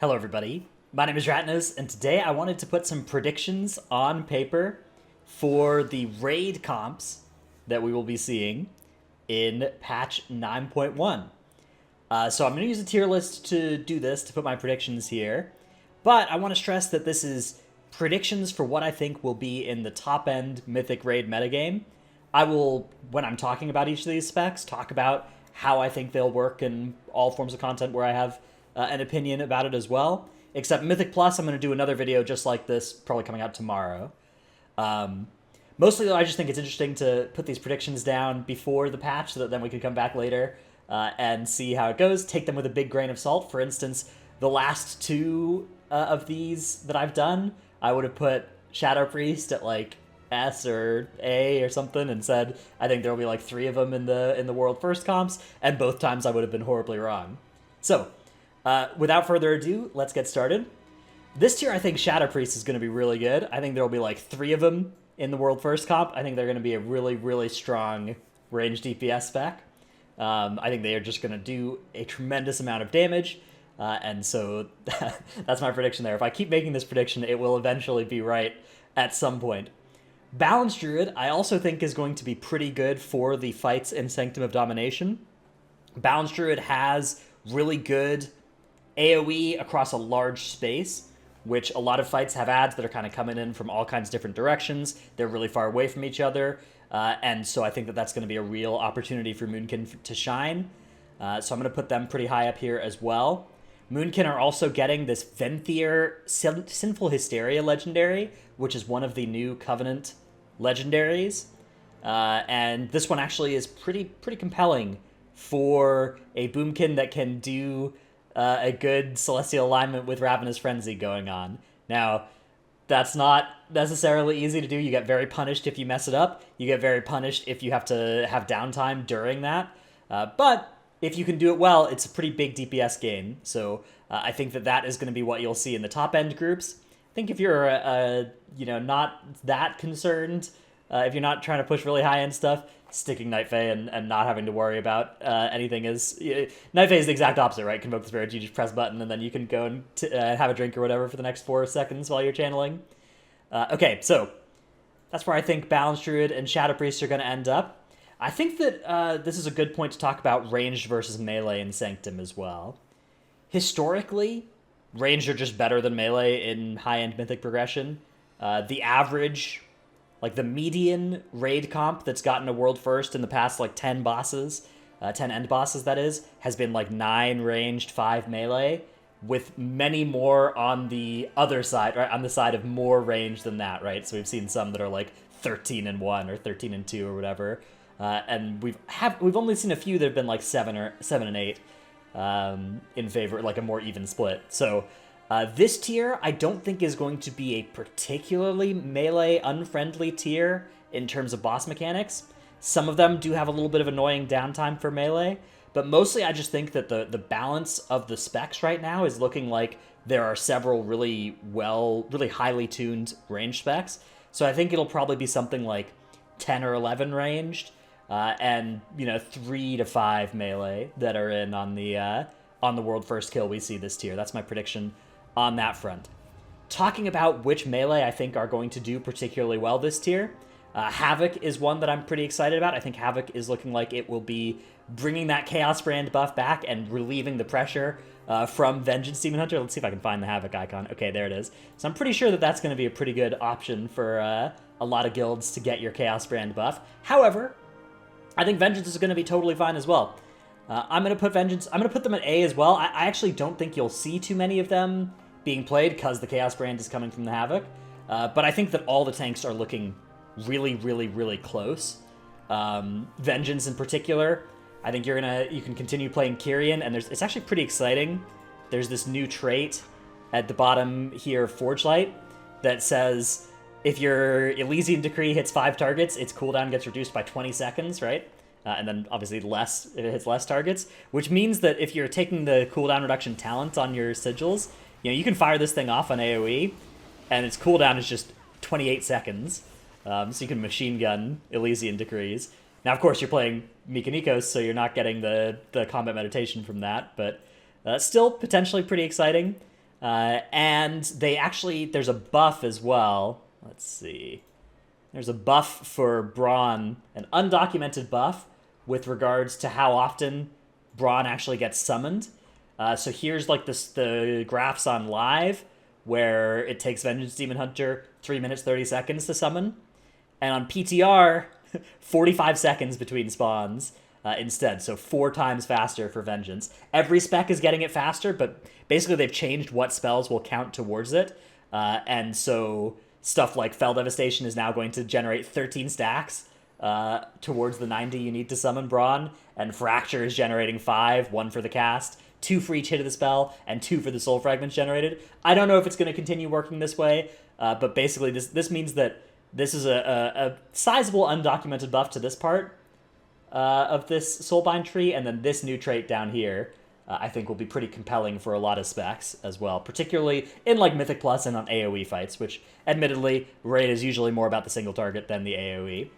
Hello everybody, my name is Ratnus, and today I wanted to put some predictions on paper for the raid comps that we will be seeing in patch 9.1. So I'm going to use a tier list to do this, to put my predictions here, but I want to stress that this is predictions for what I think will be in the top-end Mythic Raid metagame. I will, when I'm talking about each of these specs, talk about how I think they'll work in all forms of content where I have an opinion about it as well. Except Mythic Plus, I'm going to do another video just like this, probably coming out tomorrow. Mostly, though, I just think it's interesting to put these predictions down before the patch so that then we can come back later and see how it goes. Take them with a big grain of salt. For instance, the last two of these that I've done, I would have put Shadow Priest at like S or A or something and said I think there will be like 3 of them in the world first comps, and both times I would have been horribly wrong. So, without further ado, let's get started. This tier, I think Shadow Priest is going to be really good. I think there will be like 3 of them in the world first comp. I think they're going to be a really, really strong ranged DPS spec. I think they are just going to do a tremendous amount of damage. And so that's my prediction there. If I keep making this prediction, it will eventually be right at some point. Balanced Druid, I also think is going to be pretty good for the fights in Sanctum of Domination. Balanced Druid has really good AoE across a large space, which a lot of fights have ads that are kind of coming in from all kinds of different directions. They're really far away from each other, and so I think that that's going to be a real opportunity for Moonkin to shine. So I'm going to put them pretty high up here as well. Moonkin are also getting this Venthyr Sinful Hysteria legendary, which is one of the new Covenant legendaries. And this one actually is pretty compelling for a Boomkin that can do a good Celestial alignment with Ravenous Frenzy going on. Now, that's not necessarily easy to do. You get very punished if you mess it up. You get very punished if you have to have downtime during that. But if you can do it well, it's a pretty big DPS gain. So I think that is going to be what you'll see in the top end groups. I think if you're not that concerned, if you're not trying to push really high end stuff, sticking Night Fae and not having to worry about anything is... Night Fae is the exact opposite, right? Convoke the Spirit, you just press button and then you can go and have a drink or whatever for the next 4 seconds while you're channeling. Okay, so that's where I think Balanced Druid and Shadow Priest are going to end up. I think that this is a good point to talk about ranged versus melee in Sanctum as well. Historically, ranged are just better than melee in high-end Mythic progression. The average... like the median raid comp that's gotten a world first in the past like 10 bosses, 10 end bosses that is, has been like 9 ranged, 5 melee, with many more on the other side, right? On the side of more range than that, right? So we've seen some that are like 13 and 1 or 13 and 2 or whatever. And we've only seen a few that have been like 7 and 8 in favor, like a more even split. So this tier, I don't think is going to be a particularly melee-unfriendly tier in terms of boss mechanics. Some of them do have a little bit of annoying downtime for melee, but mostly I just think that the balance of the specs right now is looking like there are several really highly tuned range specs. So I think it'll probably be something like 10 or 11 ranged, and 3 to 5 melee that are in on the world first kill we see this tier. That's my prediction on that front. Talking about which melee I think are going to do particularly well this tier, Havoc is one that I'm pretty excited about. I think Havoc is looking like it will be bringing that Chaos Brand buff back and relieving the pressure from Vengeance Demon Hunter. Let's see if I can find the Havoc icon. Okay, there it is. So I'm pretty sure that that's going to be a pretty good option for a lot of guilds to get your Chaos Brand buff. However, I think Vengeance is going to be totally fine as well. I'm going to put Vengeance... I'm going to put them at A as well. I actually don't think you'll see too many of them being played because the Chaos Brand is coming from the Havoc. But I think that all the tanks are looking really close. Vengeance in particular, I think you can continue playing Kyrian, and it's actually pretty exciting. There's this new trait at the bottom here of Forge Light that says if your Elysian Decree hits 5 targets, its cooldown gets reduced by 20 seconds, right? And then obviously less if it hits less targets, which means that if you're taking the cooldown reduction talent on your sigils, you can fire this thing off on AoE, and its cooldown is just 28 seconds. So you can machine gun Elysian Decrees. Now, of course, you're playing Mykonikos, so you're not getting the combat meditation from that, but still potentially pretty exciting. And there's a buff as well. Let's see. There's a buff for Brawn, an undocumented buff with regards to how often Brawn actually gets summoned. So here's like the graphs on live, where it takes Vengeance Demon Hunter 3 minutes 30 seconds to summon, and on PTR 45 seconds between spawns instead, so 4 times faster for Vengeance. Every spec is getting it faster, but basically they've changed what spells will count towards it, and so stuff like Fell Devastation is now going to generate 13 stacks towards the 90 you need to summon Brawn, and Fracture is generating 5, 1 for the cast, 2 for each hit of the spell, and 2 for the soul fragments generated. I don't know if it's going to continue working this way, but basically this means that this is a sizable undocumented buff to this part of this Soulbind tree, and then this new trait down here I think will be pretty compelling for a lot of specs as well, particularly in like Mythic Plus and on AoE fights, which admittedly Raid is usually more about the single target than the AoE.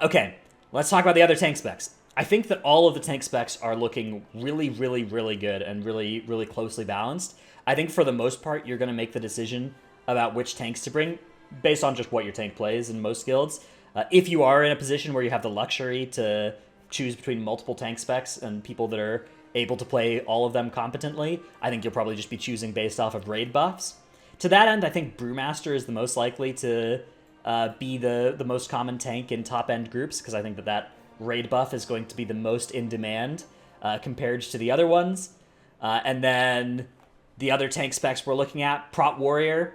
Okay, let's talk about the other tank specs. I think that all of the tank specs are looking really, really, really good and really, really closely balanced. I think for the most part, you're going to make the decision about which tanks to bring based on just what your tank plays in most guilds. If you are in a position where you have the luxury to choose between multiple tank specs and people that are able to play all of them competently, I think you'll probably just be choosing based off of raid buffs. To that end, I think Brewmaster is the most likely to be the most common tank in top-end groups, because I think that raid buff is going to be the most in demand compared to the other ones. And then the other tank specs we're looking at, Prot Warrior,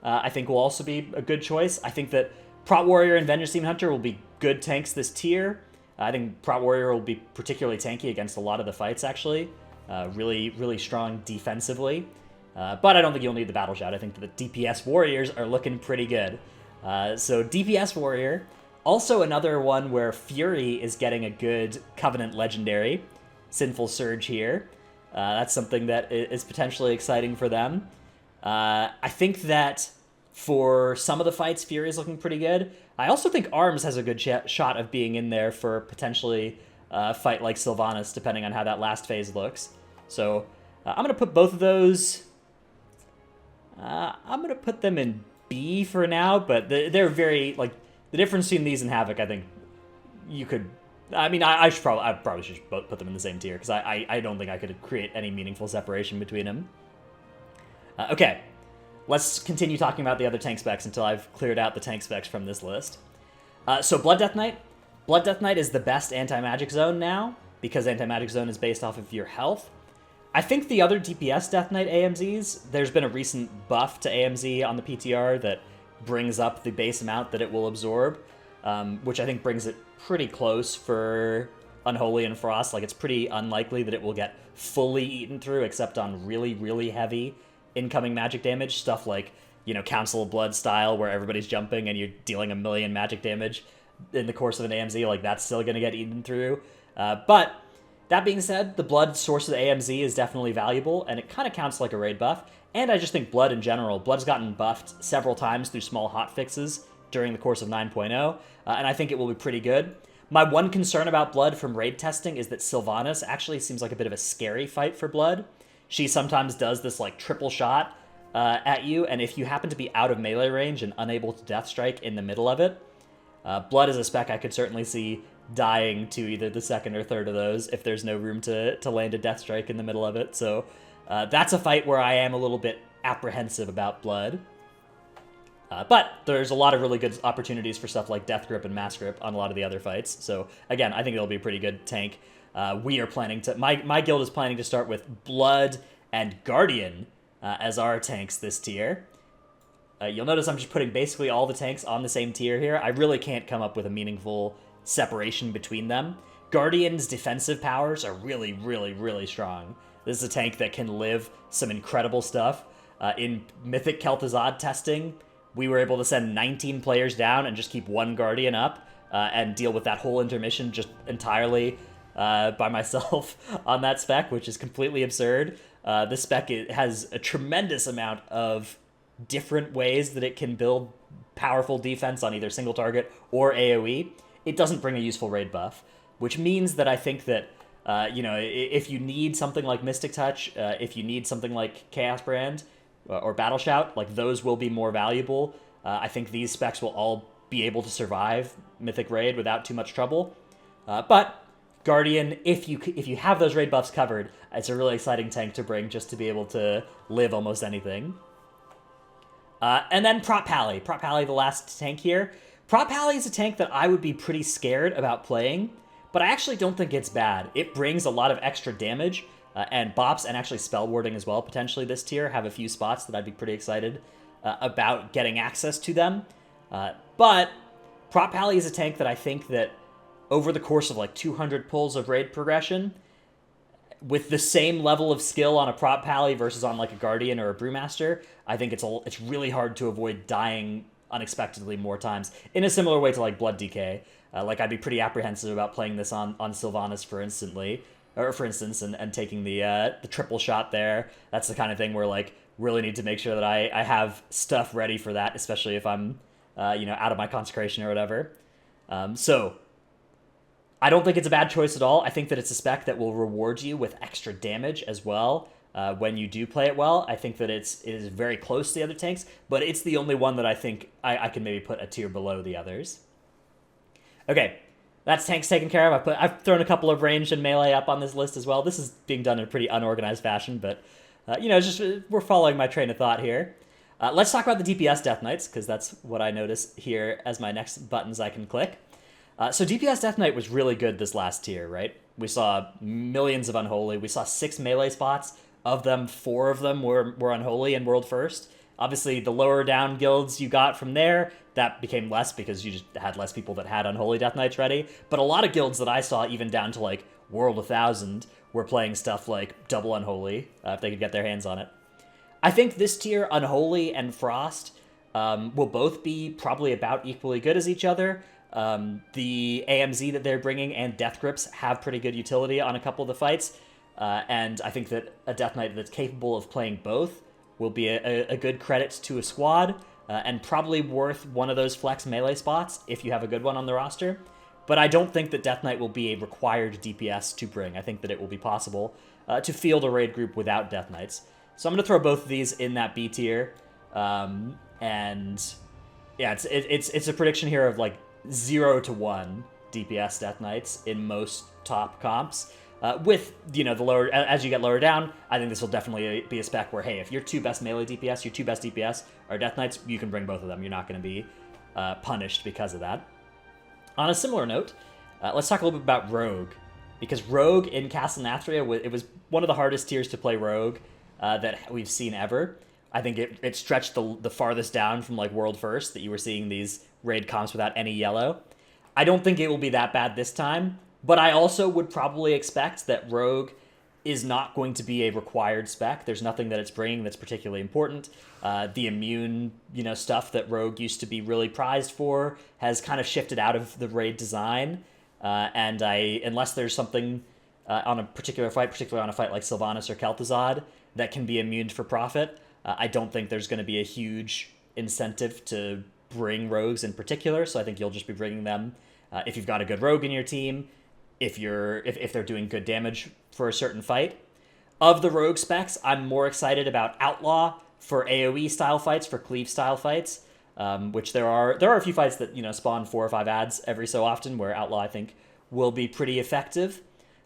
I think will also be a good choice. I think that Prot Warrior and Vengeance Demon Hunter will be good tanks this tier. I think Prot Warrior will be particularly tanky against a lot of the fights, actually. Really, really strong defensively. But I don't think you'll need the Battle Shout. I think that the DPS Warriors are looking pretty good. So DPS Warrior, also another one where Fury is getting a good Covenant Legendary. Sinful Surge here. That's something that is potentially exciting for them. I think that for some of the fights, Fury is looking pretty good. I also think Arms has a good shot of being in there for potentially a fight like Sylvanas, depending on how that last phase looks. So I'm going to put both of those... I'm going to put them in B for now, but they're very... like the difference between these and Havoc, I think you could... I mean, I probably should both put them in the same tier, because I don't think I could create any meaningful separation between them. Okay. Let's continue talking about the other tank specs until I've cleared out the tank specs from this list. So Blood Death Knight. Blood Death Knight is the best anti-magic zone now, because anti-magic zone is based off of your health. I think the other DPS Death Knight AMZs, there's been a recent buff to AMZ on the PTR that brings up the base amount that it will absorb, which I think brings it pretty close for Unholy and Frost. Like, it's pretty unlikely that it will get fully eaten through, except on really, really heavy incoming magic damage, stuff like, you know, Council of Blood style, where everybody's jumping and you're dealing 1 million magic damage in the course of an AMZ, like, that's still going to get eaten through. But that being said, the Blood source of the AMZ is definitely valuable, and it kind of counts like a raid buff. And I just think Blood in general, Blood's gotten buffed several times through small hotfixes during the course of 9.0, and I think it will be pretty good. My one concern about Blood from raid testing is that Sylvanas actually seems like a bit of a scary fight for Blood. She sometimes does this, like, triple shot at you, and if you happen to be out of melee range and unable to death strike in the middle of it, Blood is a spec I could certainly see dying to either the second or third of those if there's no room to land a death strike in the middle of it. So that's a fight where I am a little bit apprehensive about Blood. But there's a lot of really good opportunities for stuff like Death Grip and Mass Grip on a lot of the other fights. So again, I think it'll be a pretty good tank. We are planning to... My guild is planning to start with Blood and Guardian as our tanks this tier. You'll notice I'm just putting basically all the tanks on the same tier here. I really can't come up with a meaningful separation between them. Guardian's defensive powers are really, really, really strong. This is a tank that can live some incredible stuff. In Mythic Kel'Thuzad testing, we were able to send 19 players down and just keep 1 Guardian up and deal with that whole intermission just entirely by myself on that spec, which is completely absurd. This spec has a tremendous amount of different ways that it can build powerful defense on either single target or AoE. It doesn't bring a useful raid buff, which means that I think that If you need something like Mystic Touch, if you need something like Chaos Brand or Battle Shout, like those will be more valuable. I think these specs will all be able to survive Mythic Raid without too much trouble. But Guardian, if you have those raid buffs covered, it's a really exciting tank to bring just to be able to live almost anything. And then Prot Pally. Prot Pally, the last tank here. Prot Pally is a tank that I would be pretty scared about playing, but I actually don't think it's bad. It brings a lot of extra damage, and bops and actually spell warding as well, potentially this tier. Have a few spots that I'd be pretty excited about getting access to them. But Prot Pally is a tank that I think that over the course of like 200 pulls of raid progression, with the same level of skill on a Prot Pally versus on like a Guardian or a Brewmaster, I think it's really hard to avoid dying unexpectedly more times, in a similar way to like Blood DK. Like I'd be pretty apprehensive about playing this on Sylvanas for instance, and taking the triple shot there. That's the kind of thing where like really need to make sure that I have stuff ready for that, especially if I'm out of my consecration or whatever. So I don't think it's a bad choice at all. I think that it's a spec that will reward you with extra damage as well when you do play it well. I think that it is very close to the other tanks, but it's the only one that I think I can maybe put a tier below the others. Okay, that's tanks taken care of. I've thrown a couple of ranged and melee up on this list as well. This is being done in a pretty unorganized fashion, but we're following my train of thought here. Let's talk about the DPS Death Knights, because that's what I notice here as my next buttons I can click. So DPS Death Knight was really good this last tier, right? We saw millions of Unholy. We saw 6 melee spots. Of them, 4 of them were Unholy and World First. Obviously, the lower down guilds you got from there, that became less because you just had less people that had Unholy Death Knights ready. But a lot of guilds that I saw, even down to like World 1000, were playing stuff like double Unholy, if they could get their hands on it. I think this tier, Unholy and Frost, will both be probably about equally good as each other. The AMZ that they're bringing and Death Grips have pretty good utility on a couple of the fights, and I think that a Death Knight that's capable of playing both will be a good credit to a squad, and probably worth one of those flex melee spots if you have a good one on the roster. But I don't think that Death Knight will be a required DPS to bring. I think that it will be possible to field a raid group without Death Knights. So I'm going to throw both of these in that B tier, and yeah, it's a prediction here of like 0 to 1 DPS Death Knights in most top comps. With, the lower, as you get lower down, I think this will definitely be a spec where, hey, if your 2 best melee DPS, your 2 best DPS are Death Knights, you can bring both of them. You're not going to be punished because of that. On a similar note, let's talk a little bit about Rogue. Because Rogue in Castle Nathria, it was one of the hardest tiers to play Rogue that we've seen ever. I think it stretched the farthest down from like World First that you were seeing these raid comps without any yellow. I don't think it will be that bad this time, but I also would probably expect that Rogue is not going to be a required spec. There's nothing that it's bringing that's particularly important. The immune, stuff that Rogue used to be really prized for has kind of shifted out of the raid design, and unless there's something on a particular fight, particularly on a fight like Sylvanas or Kel'Thuzad, that can be immune for profit, I don't think there's going to be a huge incentive to bring rogues in particular, so I think you'll just be bringing them if you've got a good rogue in your team, if they're doing good damage for a certain fight. Of the rogue specs, I'm more excited about Outlaw for AoE style fights, for cleave style fights, which there are a few fights that spawn 4 or 5 adds every so often where Outlaw I think will be pretty effective.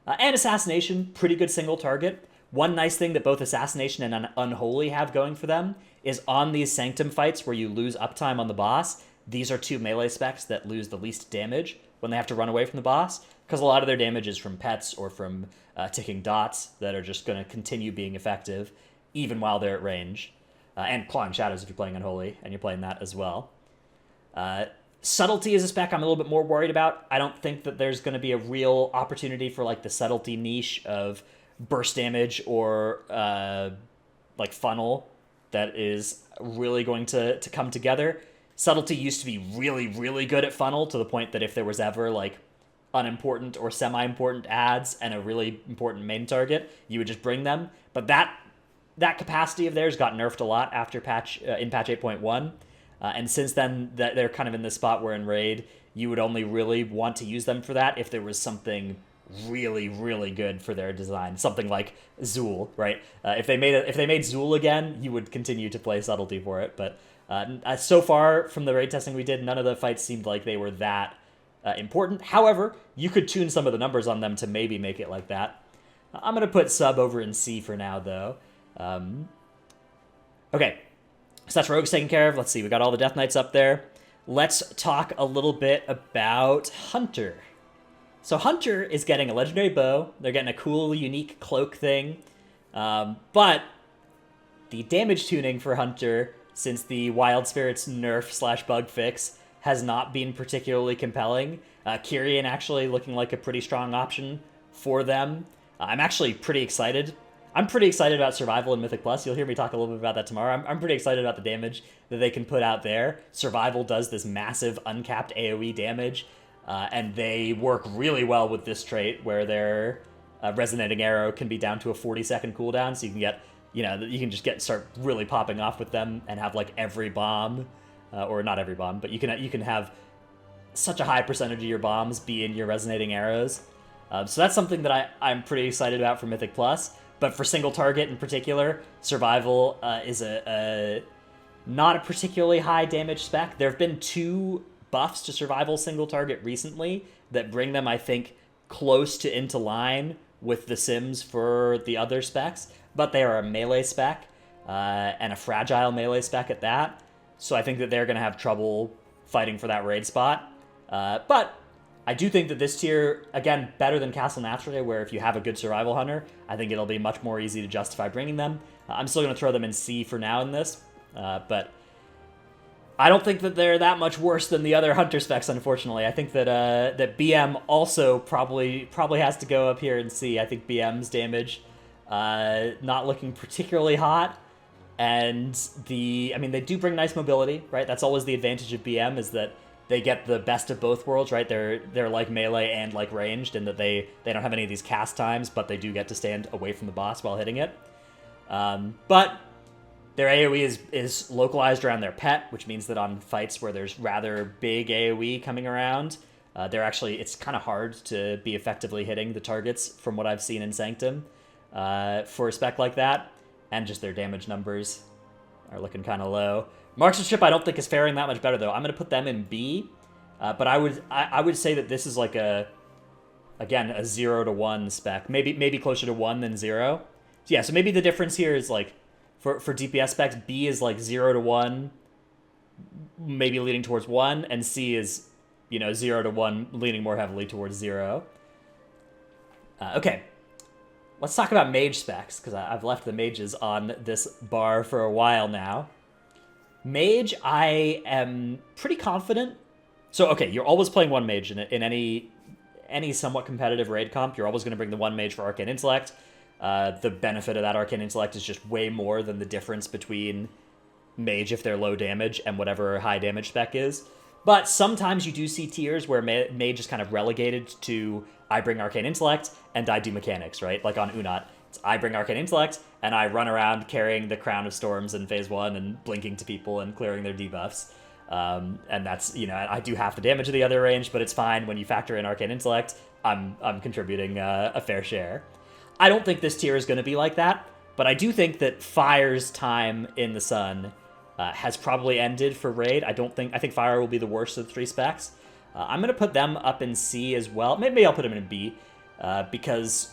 And Assassination, pretty good single target. One nice thing that both Assassination and Unholy have going for them is on these Sanctum fights where you lose uptime on the boss, these are 2 melee specs that lose the least damage when they have to run away from the boss, because a lot of their damage is from pets or from ticking dots that are just going to continue being effective even while they're at range. And Clawing Shadows if you're playing Unholy, and you're playing that as well. Subtlety is a spec I'm a little bit more worried about. I don't think that there's going to be a real opportunity for like the Subtlety niche of burst damage or like funnel that is really going to come together. Subtlety used to be really, really good at funnel to the point that if there was ever like unimportant or semi-important ads and a really important main target, you would just bring them. But that capacity of theirs got nerfed a lot after patch 8.1. And since then, they're kind of in this spot where in Raid, you would only really want to use them for that if there was something really, really good for their design. Something like Zool, right? If they made Zool again, you would continue to play Subtlety for it. But so far from the raid testing we did, none of the fights seemed like they were that important. However, you could tune some of the numbers on them to maybe make it like that. I'm gonna put Sub over in C for now, though. Okay, so that's Rogues taken care of. Let's see, we got all the Death Knights up there. Let's talk a little bit about Hunter. So Hunter is getting a legendary bow. They're getting a cool, unique cloak thing. But the damage tuning for Hunter, since the Wild Spirits nerf / bug fix, has not been particularly compelling. Kyrian actually looking like a pretty strong option for them. I'm actually pretty excited. I'm pretty excited about Survival in Mythic Plus. You'll hear me talk a little bit about that tomorrow. I'm pretty excited about the damage that they can put out there. Survival does this massive uncapped AoE damage. And they work really well with this trait where their Resonating Arrow can be down to a 40-second cooldown, so you can get, you can just start really popping off with them and have like every bomb, or not every bomb, but you can have such a high percentage of your bombs be in your Resonating Arrows. So that's something that I'm pretty excited about for Mythic Plus. But for single target in particular, Survival is not a particularly high damage spec. There have been 2 buffs to Survival single target recently that bring them, I think, close to into line with the Sims for the other specs, but they are a melee spec, and a fragile melee spec at that, so I think that they're going to have trouble fighting for that raid spot. But I do think that this tier, again, better than Castle Naftray, where if you have a good Survival Hunter, I think it'll be much more easy to justify bringing them. I'm still going to throw them in C for now in this, but I don't think that they're that much worse than the other Hunter specs, unfortunately. I think that that BM also probably has to go up here and C. I think BM's damage not looking particularly hot, and they do bring nice mobility, right? That's always the advantage of BM, is that they get the best of both worlds, right? They're like melee and like ranged, in that they don't have any of these cast times, but they do get to stand away from the boss while hitting it. But their AoE is localized around their pet, which means that on fights where there's rather big AoE coming around, it's kind of hard to be effectively hitting the targets from what I've seen in Sanctum for a spec like that, and just their damage numbers are looking kind of low. Marksmanship I don't think is faring that much better, though. I'm going to put them in B, but I would say that this is like a 0 to 1 spec, maybe closer to 1 than 0. So yeah, so maybe the difference here is like, For DPS specs, B is like 0 to 1, maybe leaning towards 1, and C is, 0 to 1, leaning more heavily towards 0. Okay, let's talk about Mage specs, because I've left the Mages on this bar for a while now. Mage, I am pretty confident. So, okay, you're always playing one Mage in any somewhat competitive raid comp. You're always going to bring the one Mage for Arcane Intellect. The benefit of that Arcane Intellect is just way more than the difference between Mage, if they're low damage, and whatever high damage spec is. But sometimes you do see tiers where Mage is kind of relegated to, I bring Arcane Intellect, and I do mechanics, right? Like on Unot, it's I bring Arcane Intellect, and I run around carrying the Crown of Storms in Phase 1 and blinking to people and clearing their debuffs. And that's, I do half the damage of the other range, but it's fine. When you factor in Arcane Intellect, I'm contributing a fair share. I don't think this tier is going to be like that, but I do think that Fire's time in the sun has probably ended for Raid. I think Fire will be the worst of the 3 specs. I'm going to put them up in C as well. Maybe I'll put them in B, because...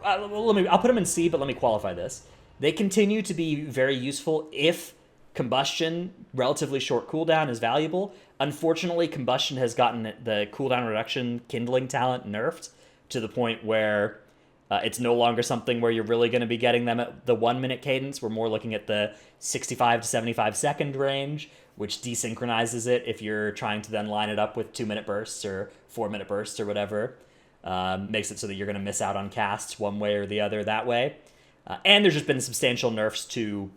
I'll put them in C, but let me qualify this. They continue to be very useful if Combustion, relatively short cooldown, is valuable. Unfortunately, Combustion has gotten the cooldown reduction kindling talent nerfed to the point where... it's no longer something where you're really going to be getting them at the 1 minute cadence. We're more looking at the 65 to 75 second range, which desynchronizes it if you're trying to then line it up with 2 minute bursts or 4 minute bursts or whatever. Makes it so that you're going to miss out on casts one way or the other that way. And there's just been substantial nerfs to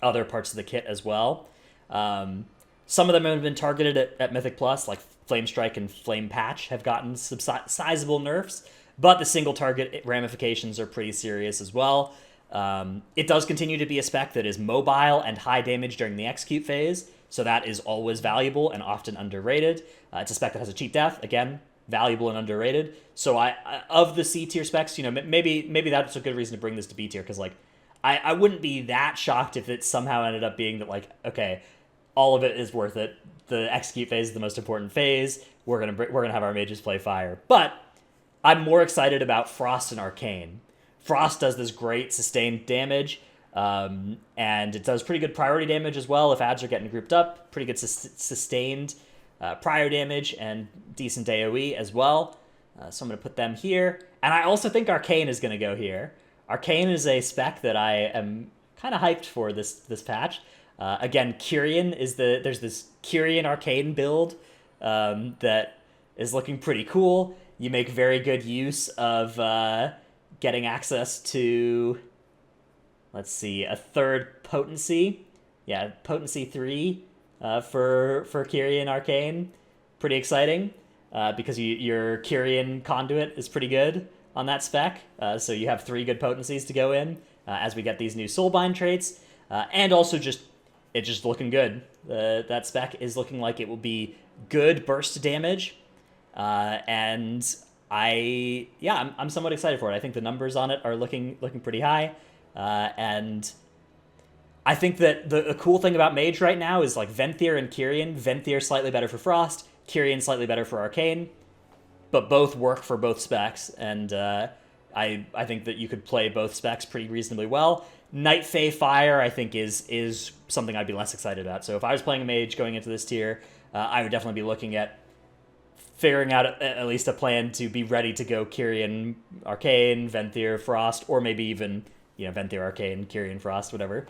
other parts of the kit as well. Some of them have been targeted at Mythic Plus, like Flame Strike and Flame Patch have gotten sizable nerfs. But the single target ramifications are pretty serious as well. It does continue to be a spec that is mobile and high damage during the execute phase, so that is always valuable and often underrated. It's a spec that has a cheap death, again, valuable and underrated. So of the C tier specs, you know, maybe that's a good reason to bring this to B tier, because like I wouldn't be that shocked if it somehow ended up being that like, okay, all of it is worth it. The execute phase is the most important phase. We're gonna have our mages play fire, but I'm more excited about Frost and Arcane. Frost does this great sustained damage, and it does pretty good priority damage as well if ads are getting grouped up. Pretty good sustained prior damage and decent AoE as well. So I'm going to put them here. And I also think Arcane is going to go here. Arcane is a spec that I am kind of hyped for this patch. Again, Kyrian there's this Kyrian Arcane build that is looking pretty cool. You make very good use of getting access to, let's see, a third potency. Yeah, potency 3 for Kyrian Arcane. Pretty exciting because your Kyrian conduit is pretty good on that spec. So you have 3 good potencies to go in as we get these new soulbind traits. And also it's just looking good. That spec is looking like it will be good burst damage. And I'm somewhat excited for it. I think the numbers on it are looking pretty high. And I think that the cool thing about Mage right now is like Venthyr and Kyrian. Venthyr slightly better for Frost, Kyrian slightly better for Arcane, but both work for both specs. And I think that you could play both specs pretty reasonably well. Night Fae Fire, I think, is something I'd be less excited about. So if I was playing a Mage going into this tier, I would definitely be looking at figuring out at least a plan to be ready to go Kyrian, Arcane, Venthyr, Frost, or maybe even, Venthyr, Arcane, Kyrian, Frost, whatever.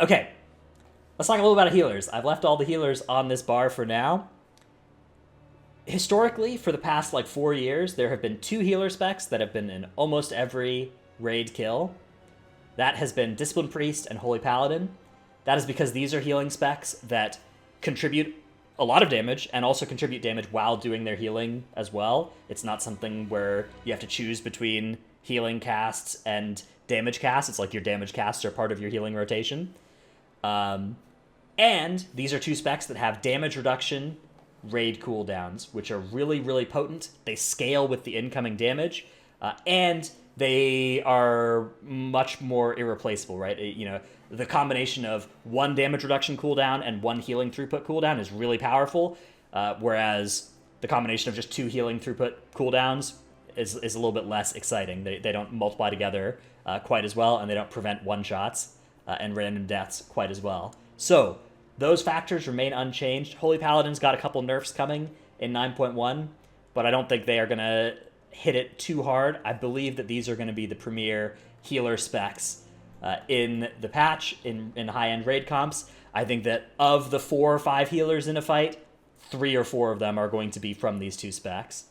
Okay, let's talk a little about healers. I've left all the healers on this bar for now. Historically, for the past 4 years, there have been 2 healer specs that have been in almost every raid kill. That has been Discipline Priest and Holy Paladin. That is because these are healing specs that contribute a lot of damage and also contribute damage while doing their healing as well. It's not something where you have to choose between healing casts and damage casts. It's like your damage casts are part of your healing rotation. And these are 2 specs that have damage reduction raid cooldowns, which are really, really potent. They scale with the incoming damage, and they are much more irreplaceable, right? The combination of 1 damage reduction cooldown and 1 healing throughput cooldown is really powerful, whereas the combination of just 2 healing throughput cooldowns is a little bit less exciting. They don't multiply together quite as well, and they don't prevent one-shots and random deaths quite as well. So those factors remain unchanged. Holy Paladin's got a couple nerfs coming in 9.1, but I don't think they are going to hit it too hard. I believe that these are going to be the premier healer specs in the patch, in high-end raid comps. I think that of the 4 or 5 healers in a fight, 3 or 4 of them are going to be from these 2 specs.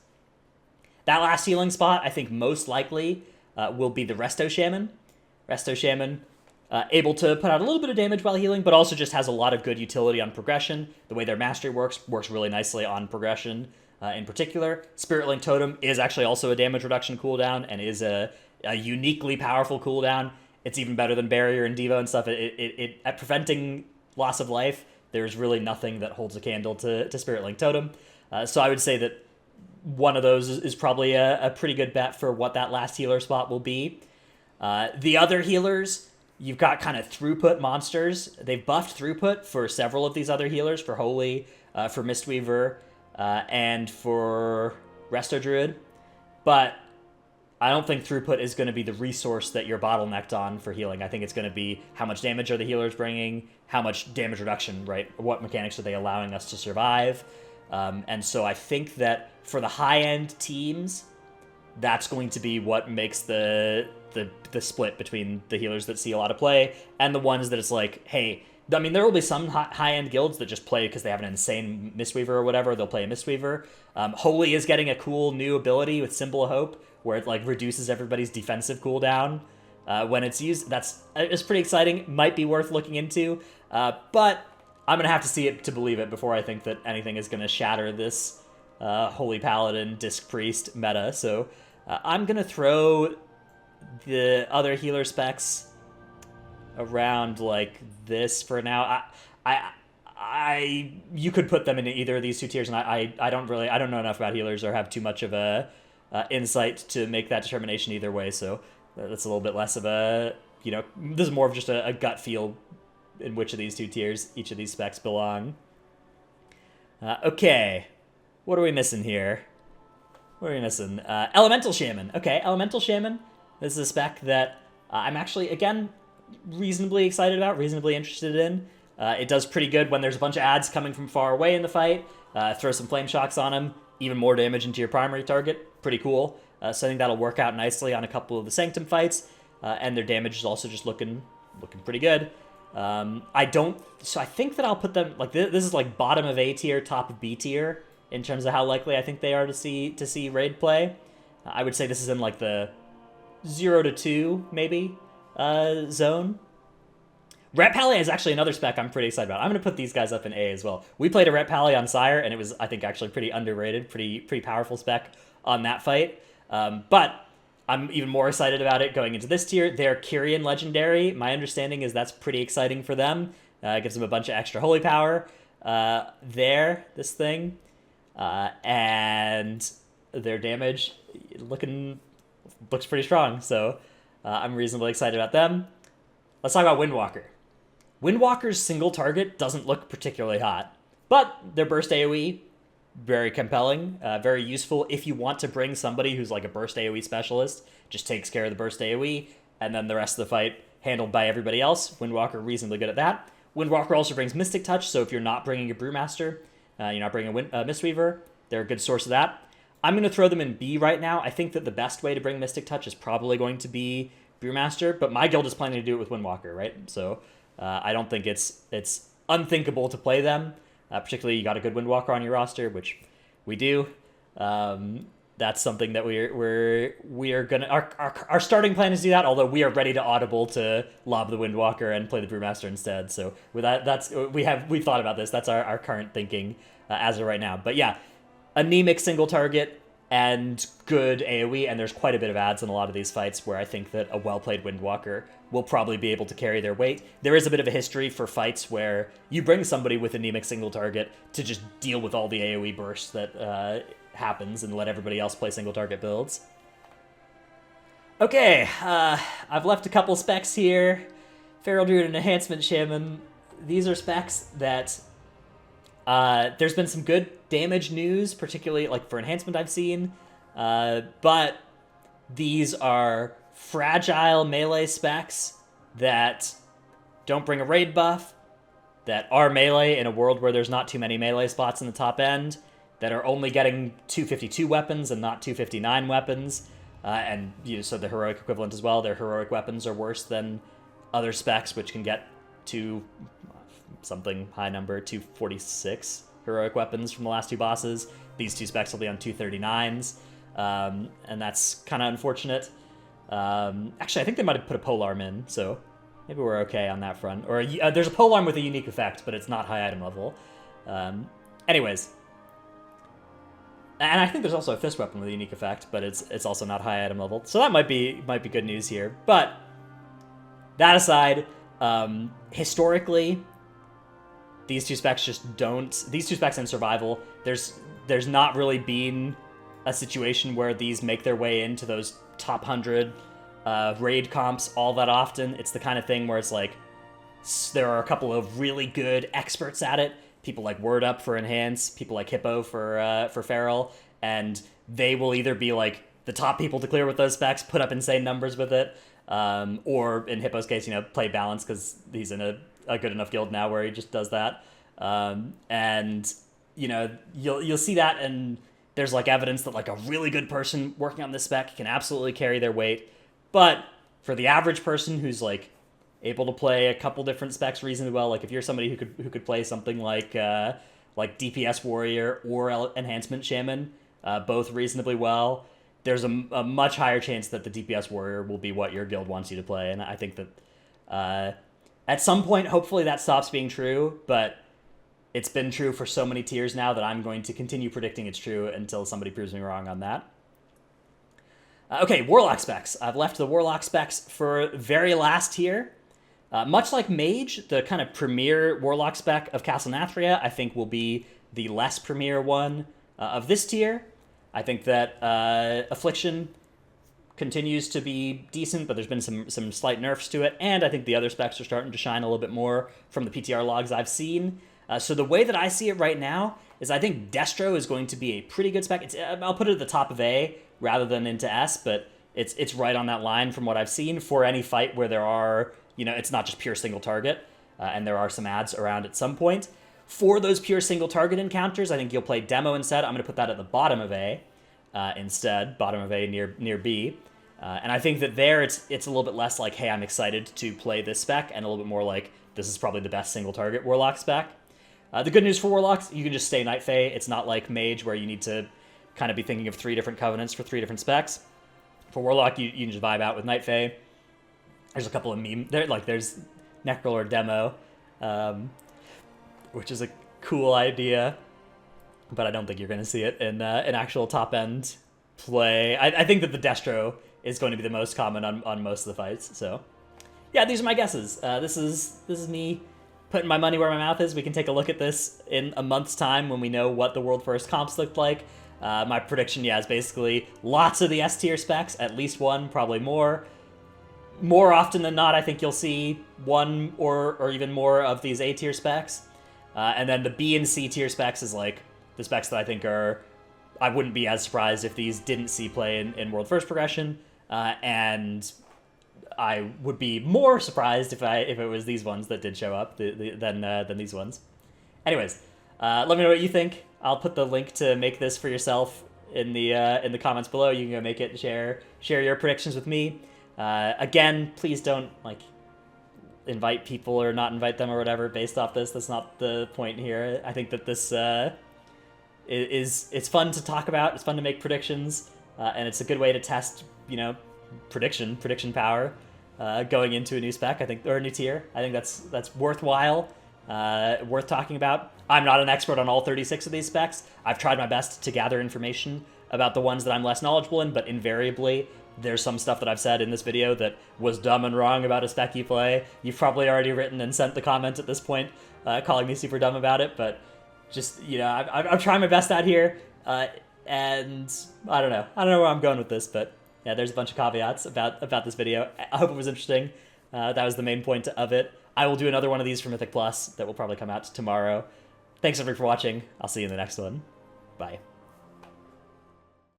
That last healing spot, I think most likely will be the Resto Shaman. Resto Shaman, able to put out a little bit of damage while healing, but also just has a lot of good utility on progression. The way their mastery works really nicely on progression in particular. Spirit Link Totem is actually also a damage reduction cooldown and is a uniquely powerful cooldown. It's even better than Barrier and Devo and stuff. It at preventing loss of life, there's really nothing that holds a candle to Spirit Link Totem. So I would say that one of those is probably a pretty good bet for what that last healer spot will be. The other healers, you've got kind of throughput monsters. They've buffed throughput for several of these other healers, for Holy, for Mistweaver, and for Resto Druid. But I don't think throughput is going to be the resource that you're bottlenecked on for healing. I think it's going to be how much damage are the healers bringing, how much damage reduction, right? What mechanics are they allowing us to survive? And so I think that for the high-end teams, that's going to be what makes the split between the healers that see a lot of play and the ones that it's like, hey, I mean, there will be some high-end guilds that just play because they have an insane Mistweaver or whatever. They'll play a Mistweaver. Holy is getting a cool new ability with Symbol of Hope, where it reduces everybody's defensive cooldown when it's used. It's pretty exciting. Might be worth looking into, but I'm gonna have to see it to believe it before I think that anything is gonna shatter this Holy Paladin Disc Priest meta. So I'm gonna throw the other healer specs around like this for now. you could put them into either of these two tiers, and I don't know enough about healers or have too much of a insight to make that determination either way. So that's a little bit less of a, this is more of just a gut feel in which of these two tiers each of these specs belong. Okay, what are we missing here? What are we missing? Elemental Shaman. Okay, Elemental Shaman. This is a spec that I'm actually, again, reasonably excited about, reasonably interested in. It does pretty good when there's a bunch of adds coming from far away in the fight. Throw some Flame Shocks on them, even more damage into your primary target. Pretty cool. So I think that'll work out nicely on a couple of the Sanctum fights. And their damage is also just looking pretty good. So I think that I'll put them, like, this is like bottom of A tier, top of B tier, in terms of how likely I think they are to see raid play. I would say this is in like the 0 to 2, maybe, zone. Ret Pally is actually another spec I'm pretty excited about. I'm going to put these guys up in A as well. We played a Ret Pally on Sire, and it was, I think, actually pretty underrated, pretty powerful spec on that fight. But I'm even more excited about it going into this tier. They're Kyrian Legendary. My understanding is that's pretty exciting for them. Gives them a bunch of extra holy power this thing. And their damage looks pretty strong, so I'm reasonably excited about them. Let's talk about Windwalker. Windwalker's single target doesn't look particularly hot, but their burst AoE, very compelling, very useful if you want to bring somebody who's like a burst AoE specialist, just takes care of the burst AoE, and then the rest of the fight handled by everybody else. Windwalker reasonably good at that. Windwalker also brings Mystic Touch, so if you're not bringing a Brewmaster, you're not bringing a Mistweaver, they're a good source of that. I'm going to throw them in B right now. I think that the best way to bring Mystic Touch is probably going to be Brewmaster, but my guild is planning to do it with Windwalker, right? So I don't think it's unthinkable to play them. Particularly, you got a good Windwalker on your roster, which we do. That's something that we are gonna. Our starting plan is to do that. Although we are ready to audible to lob the Windwalker and play the Brewmaster instead. So with that, we've thought about this. That's our current thinking as of right now. But yeah, anemic single target and good AoE, and there's quite a bit of adds in a lot of these fights where I think that a well-played Windwalker will probably be able to carry their weight. There is a bit of a history for fights where you bring somebody with anemic single target to just deal with all the AoE bursts that happens and let everybody else play single target builds. Okay, I've left a couple specs here. Feral Druid and Enhancement Shaman. These are specs that there's been some good damage news, particularly like for Enhancement I've seen, but these are fragile melee specs that don't bring a raid buff, that are melee in a world where there's not too many melee spots in the top end, that are only getting 252 weapons and not 259 weapons, and so the heroic equivalent as well. Their heroic weapons are worse than other specs, which can get to something high number, 246 heroic weapons from the last two bosses. These two specs will be on 239s, and that's kind of unfortunate. Actually, I think they might have put a polearm in, so maybe we're okay on that front. Or there's a polearm with a unique effect, but it's not high item level. Anyways, and I think there's also a fist weapon with a unique effect, but it's also not high item level. So that might be good news here. But that aside, historically, these two specs just don't. These two specs in survival, there's not really been a situation where these make their way into those top 100 raid comps all that often. It's the kind of thing where it's like there are a couple of really good experts at it. People like Word Up for Enhance, people like Hippo for Feral, and they will either be like the top people to clear with those specs, put up insane numbers with it, or in Hippo's case, play balance because he's in a good enough guild now where he just does that. And you'll see that, and there's like evidence that like a really good person working on this spec can absolutely carry their weight. But for the average person who's like able to play a couple different specs reasonably well, like if you're somebody who could play something like DPS Warrior or Enhancement Shaman, both reasonably well, there's a much higher chance that the DPS Warrior will be what your guild wants you to play. And I think that at some point, hopefully that stops being true, but it's been true for so many tiers now that I'm going to continue predicting it's true until somebody proves me wrong on that. Okay, Warlock Specs. I've left the Warlock Specs for very last tier. Much like Mage, the kind of premier Warlock spec of Castle Nathria, I think will be the less premier one of this tier. I think that Affliction continues to be decent, but there's been some slight nerfs to it, and I think the other specs are starting to shine a little bit more from the PTR logs I've seen. So the way that I see it right now is I think Destro is going to be a pretty good spec. I'll put it at the top of A rather than into S, but it's right on that line from what I've seen for any fight where there are, it's not just pure single target, and there are some ads around at some point. For those pure single target encounters, I think you'll play Demo instead. I'm going to put that at the bottom of A instead, bottom of A near B. And I think that there it's a little bit less like, hey, I'm excited to play this spec, and a little bit more like, this is probably the best single target Warlock spec. The good news for Warlocks, you can just stay Night Fae. It's not like Mage where you need to kind of be thinking of 3 different covenants for 3 different specs. For Warlock, you can just vibe out with Night Fae. There's a couple of memes. There's Necrolord Demo, which is a cool idea, but I don't think you're going to see it in an actual top-end play. I think that the Destro is going to be the most common on most of the fights. So, yeah, these are my guesses. This is me putting my money where my mouth is. We can take a look at this in a month's time when we know what the World First comps looked like. My prediction, is basically lots of the S tier specs, at least one, probably more. More often than not, I think you'll see one or even more of these A tier specs. And then the B and C tier specs is like the specs that I think I wouldn't be as surprised if these didn't see play in World First progression. And I would be more surprised if it was these ones that did show up than these ones. Anyways, let me know what you think. I'll put the link to make this for yourself in the comments below. You can go make it and share your predictions with me. Again, please don't invite people or not invite them or whatever based off this. That's not the point here. I think that this it's fun to talk about. It's fun to make predictions, and it's a good way to test prediction power going into a new spec. I think, or a new tier. I think that's worthwhile, worth talking about. I'm not an expert on all 36 of these specs. I've tried my best to gather information about the ones that I'm less knowledgeable in, but invariably there's some stuff that I've said in this video that was dumb and wrong about a spec you play. You've probably already written and sent the comment at this point calling me super dumb about it, but just, I'm trying my best out here, and I don't know where I'm going with this, but yeah, there's a bunch of caveats about this video. I hope it was interesting. That was the main point of it. I will do another one of these for Mythic Plus that will probably come out tomorrow. Thanks everybody for watching. I'll see you in the next one. Bye.